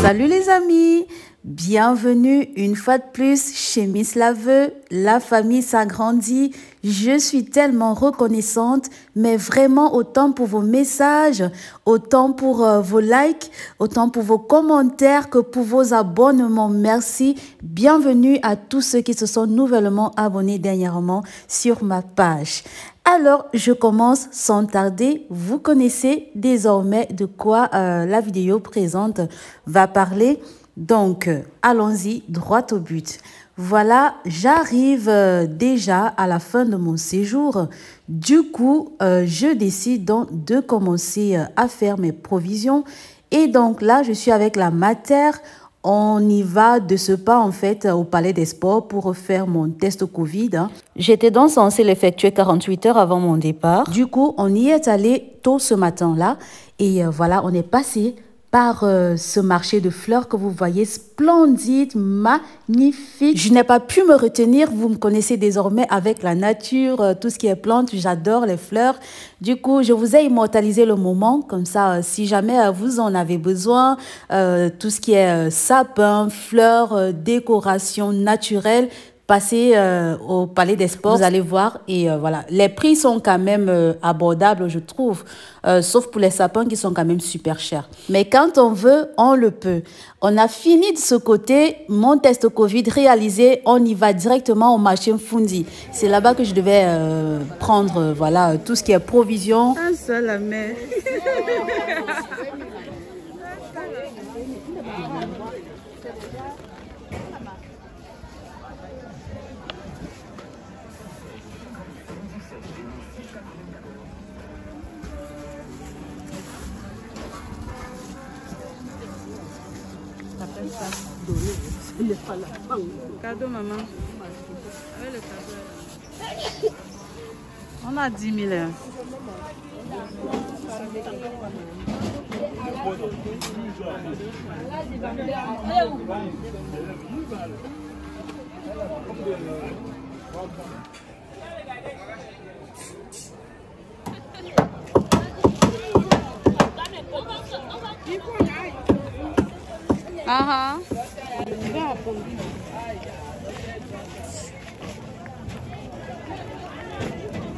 Salut les amis, bienvenue une fois de plus chez Miss Laveu. La famille s'agrandit. Je suis tellement reconnaissante, mais vraiment autant pour vos messages, autant pour vos likes, autant pour vos commentaires que pour vos abonnements. Merci. Bienvenue à tous ceux qui se sont nouvellement abonnés dernièrement sur ma page. Alors, je commence sans tarder. Vous connaissez désormais de quoi la vidéo présente va parler. Donc, allons-y droit au but. Voilà, j'arrive déjà à la fin de mon séjour. Du coup, je décide donc de commencer à faire mes provisions. Et donc là, je suis avec la mater. On y va de ce pas en fait au Palais des Sports pour faire mon test Covid. J'étais donc censée l'effectuer 48 heures avant mon départ. Du coup, on y est allé tôt ce matin-là. Et voilà, on est passé par ce marché de fleurs que vous voyez, splendide, magnifique. Je n'ai pas pu me retenir, vous me connaissez désormais avec la nature, tout ce qui est plantes, j'adore les fleurs. Du coup, je vous ai immortalisé le moment, comme ça, si jamais vous en avez besoin, tout ce qui est sapin, fleurs, décoration naturelle, passez au Palais des Sports, vous allez voir. Et voilà, les prix sont quand même abordables, je trouve, sauf pour les sapins qui sont quand même super chers. Mais quand on veut, on le peut. On a fini de ce côté, mon test Covid réalisé, on y va directement au marché Mfundi. C'est là-bas que je devais prendre voilà, tout ce qui est provision. Ah, ça, la mère. Cadeau, maman. Avec le cadeau. On a 10 000 heures.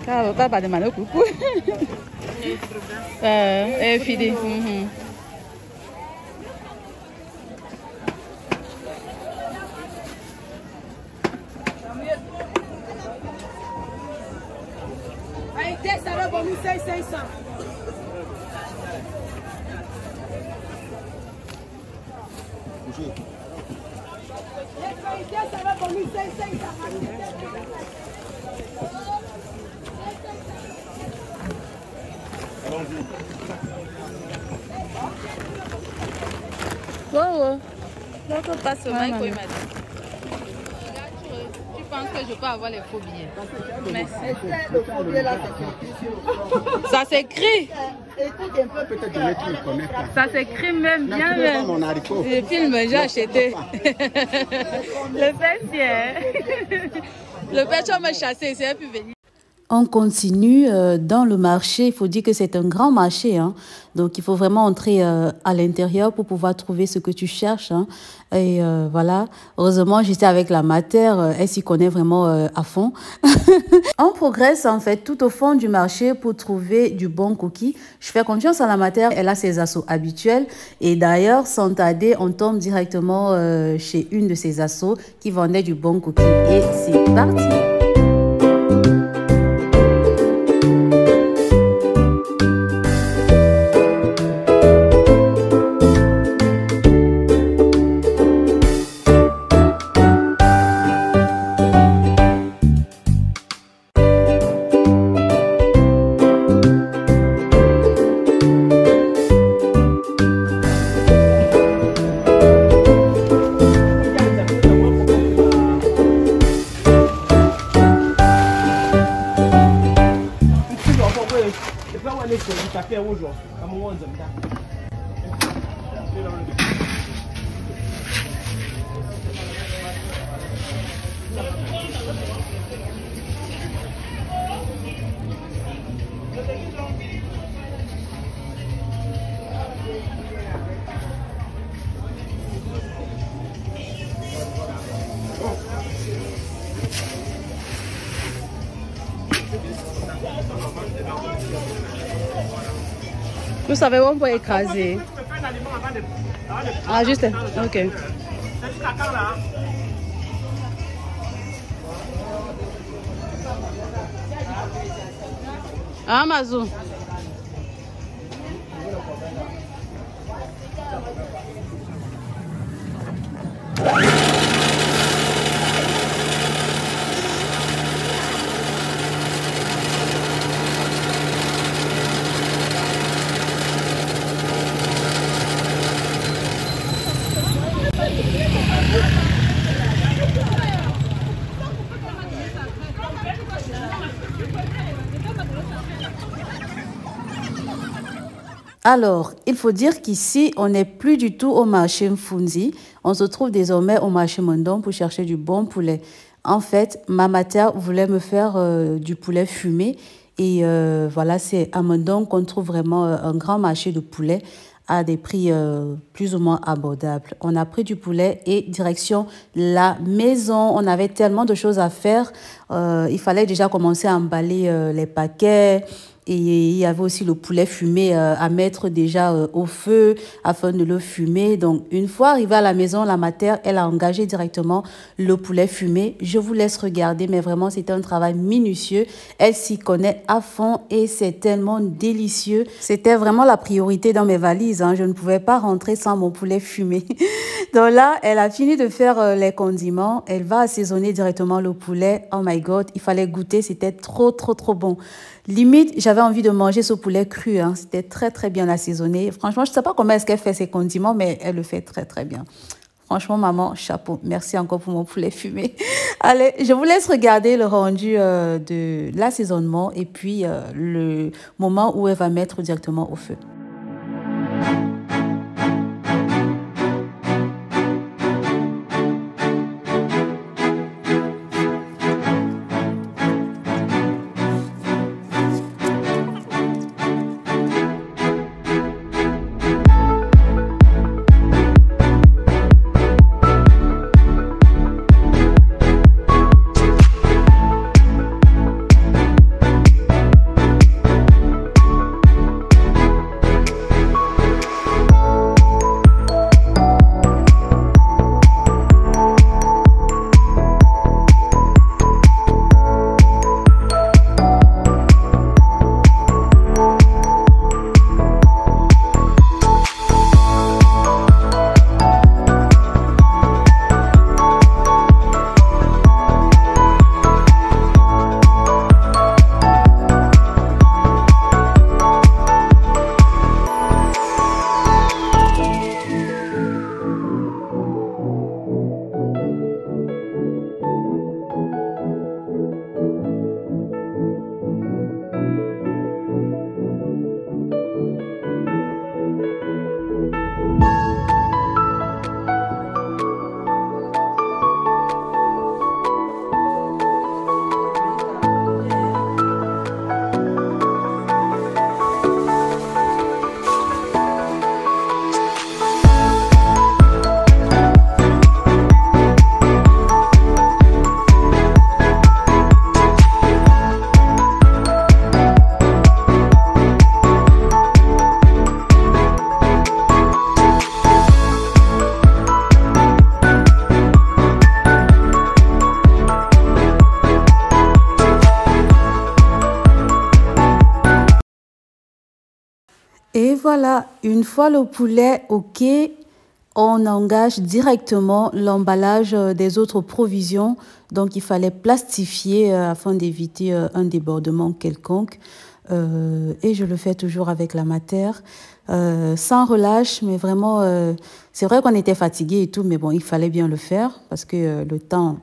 Claro, para de mano cucu. Fide. Aí desce a para 1.600. Wow. Là, on passe au mic, oui, madame. Tu penses que je peux avoir les faux billets? Merci. Ça s'écrit. Écoute un peu, peut-être le truc qu'on connaît pas. Ça s'écrit même bien. Le film, j'ai acheté. Le père, c'est. Le père, tu vas me chasser, c'est plus venir. On continue dans le marché. Il faut dire que c'est un grand marché, hein. Donc, il faut vraiment entrer à l'intérieur pour pouvoir trouver ce que tu cherches, hein. Et voilà. Heureusement, j'étais avec la mater. Elle s'y connaît vraiment à fond. On progresse, en fait, tout au fond du marché pour trouver du bon cookie. Je fais confiance à la mater. Elle a ses assos habituels. Et d'ailleurs, sans tarder, on tombe directement chez une de ses assos qui vendait du bon cookie. Et c'est parti! Vous savez où on peut écraser? Ah, juste. Ok. Ah, Mazou. Alors, il faut dire qu'ici, on n'est plus du tout au marché Mfunzi. On se trouve désormais au marché Mondon pour chercher du bon poulet. En fait, ma mère voulait me faire du poulet fumé. Et voilà, c'est à Mondon qu'on trouve vraiment un grand marché de poulet à des prix plus ou moins abordables. On a pris du poulet et direction la maison. On avait tellement de choses à faire. Il fallait déjà commencer à emballer les paquets. Et il y avait aussi le poulet fumé à mettre déjà au feu afin de le fumer. Donc, une fois arrivée à la maison, la mère, elle a engagé directement le poulet fumé. Je vous laisse regarder, mais vraiment, c'était un travail minutieux. Elle s'y connaît à fond et c'est tellement délicieux. C'était vraiment la priorité dans mes valises, hein. Je ne pouvais pas rentrer sans mon poulet fumé. Donc là, elle a fini de faire les condiments. Elle va assaisonner directement le poulet. Oh my God, il fallait goûter. C'était trop, trop, trop bon. Limite, j'avais envie de manger ce poulet cru, hein. C'était très, très bien assaisonné. Franchement, je ne sais pas comment est-ce qu'elle fait ses condiments, mais elle le fait très, très bien. Franchement, maman, chapeau. Merci encore pour mon poulet fumé. Allez, je vous laisse regarder le rendu de l'assaisonnement et puis le moment où elle va mettre directement au feu. Et voilà, une fois le poulet OK, on engage directement l'emballage des autres provisions. Donc, il fallait plastifier afin d'éviter un débordement quelconque. Et je le fais toujours avec la matière, sans relâche, mais vraiment, c'est vrai qu'on était fatigué et tout, mais bon, il fallait bien le faire parce que le temps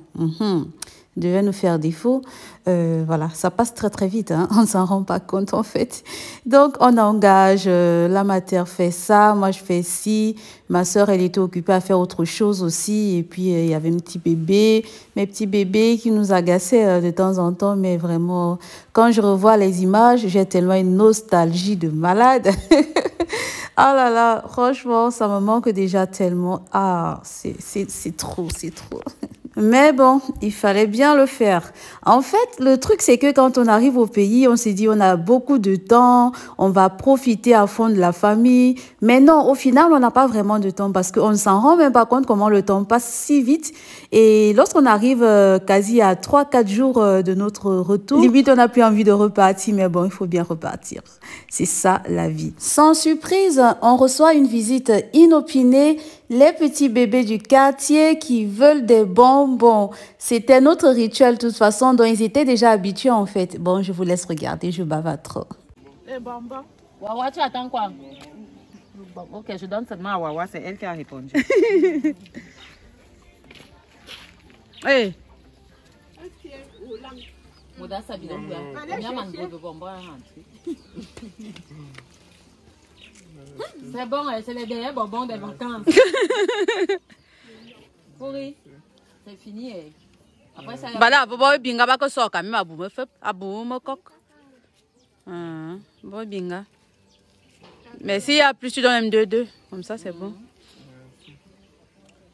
devait nous faire défaut. Voilà, ça passe très très vite, hein, on ne s'en rend pas compte en fait. Donc, on engage, la matière fait ça, moi je fais ci, ma soeur elle était occupée à faire autre chose aussi, et puis il y avait mes petits bébés qui nous agaçaient de temps en temps, mais vraiment, quand je revois les images, j'ai tellement une nostalgie de malade. Ah là là, franchement, ça me manque déjà tellement. Ah, c'est trop, c'est trop. Mais bon, il fallait bien le faire. En fait, le truc, c'est que quand on arrive au pays, on s'est dit on a beaucoup de temps, on va profiter à fond de la famille. Mais non, au final, on n'a pas vraiment de temps parce qu'on ne s'en rend même pas compte comment le temps passe si vite. Et lorsqu'on arrive quasi à 3-4 jours de notre retour, limite, on n'a plus envie de repartir. Mais bon, il faut bien repartir. C'est ça, la vie. Sans surprise, on reçoit une visite inopinée. Les petits bébés du quartier qui veulent des bonbons. C'était notre rituel de toute façon, dont ils étaient déjà habitués en fait. Bon, je vous laisse regarder, je bavard trop. Les bonbons. Wawa, tu attends quoi? Ok, je donne seulement à Wawa, c'est elle qui a répondu. Hey. C'est bon, c'est les derniers bonbons des vacances. Pourri, c'est fini. Après ça. Bala, bobo binga bako soka mi abu me fait abu me coq. Bobo binga. Mais s'il y a plus, tu donnes même 2. Comme ça, c'est bon.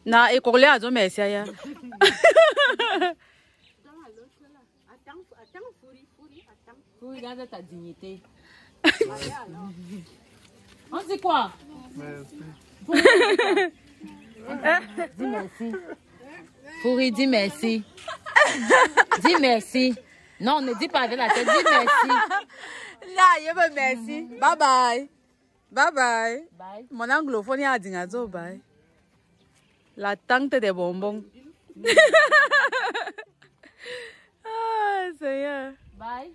Na et collé à zo merci ya. Pourri, garde ta dignité. On dit quoi? Merci. Dis merci. Pourri, dis merci. Dis merci. Non, ne dis pas de la tête, dis merci. Là, je veux merci. Bye bye. Bye bye. Bye. Mon anglophone a dit bye. La tante des bonbons. Ah, Seigneur. Bye.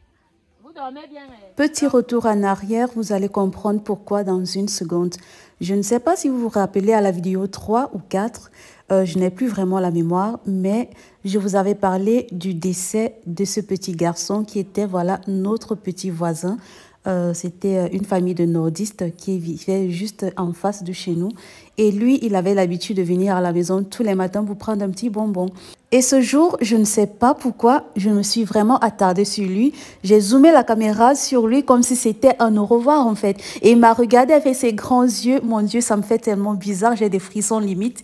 Vous dormez bien. Petit retour en arrière, vous allez comprendre pourquoi dans une seconde. Je ne sais pas si vous vous rappelez à la vidéo 3 ou 4, je n'ai plus vraiment la mémoire, mais je vous avais parlé du décès de ce petit garçon qui était, voilà, notre petit voisin. C'était une famille de nordistes qui vivait juste en face de chez nous. Et lui, il avait l'habitude de venir à la maison tous les matins pour prendre un petit bonbon. Et ce jour, je ne sais pas pourquoi, je me suis vraiment attardée sur lui. J'ai zoomé la caméra sur lui comme si c'était un au revoir en fait. Et il m'a regardé avec ses grands yeux. Mon Dieu, ça me fait tellement bizarre, j'ai des frissons limite.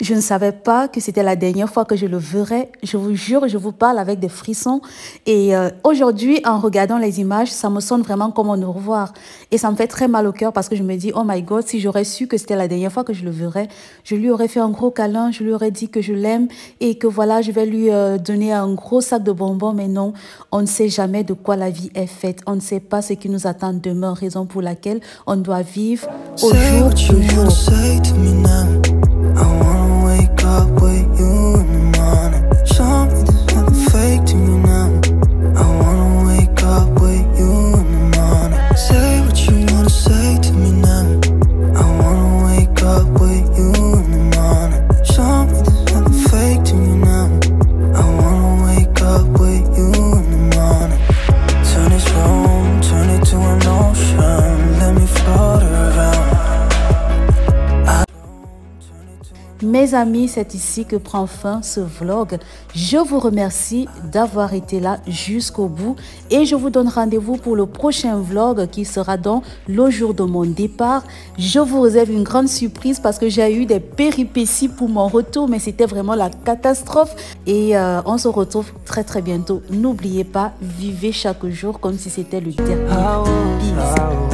Je ne savais pas que c'était la dernière fois que je le verrais. Je vous jure, je vous parle avec des frissons. Et aujourd'hui, en regardant les images, ça me sonne vraiment comme un au revoir. Et ça me fait très mal au cœur parce que je me dis, oh my God, si j'aurais su que c'était la dernière fois que je le verrais, je lui aurais fait un gros câlin, je lui aurais dit que je l'aime et que voilà, je vais lui donner un gros sac de bonbons. Mais non, on ne sait jamais de quoi la vie est faite. On ne sait pas ce qui nous attend demain, raison pour laquelle on doit vivre au jour le jour. Mes amis, c'est ici que prend fin ce vlog. Je vous remercie d'avoir été là jusqu'au bout et je vous donne rendez-vous pour le prochain vlog qui sera donc le jour de mon départ. Je vous réserve une grande surprise parce que j'ai eu des péripéties pour mon retour, mais c'était vraiment la catastrophe. Et on se retrouve très très bientôt. N'oubliez pas, vivez chaque jour comme si c'était le dernier. Peace.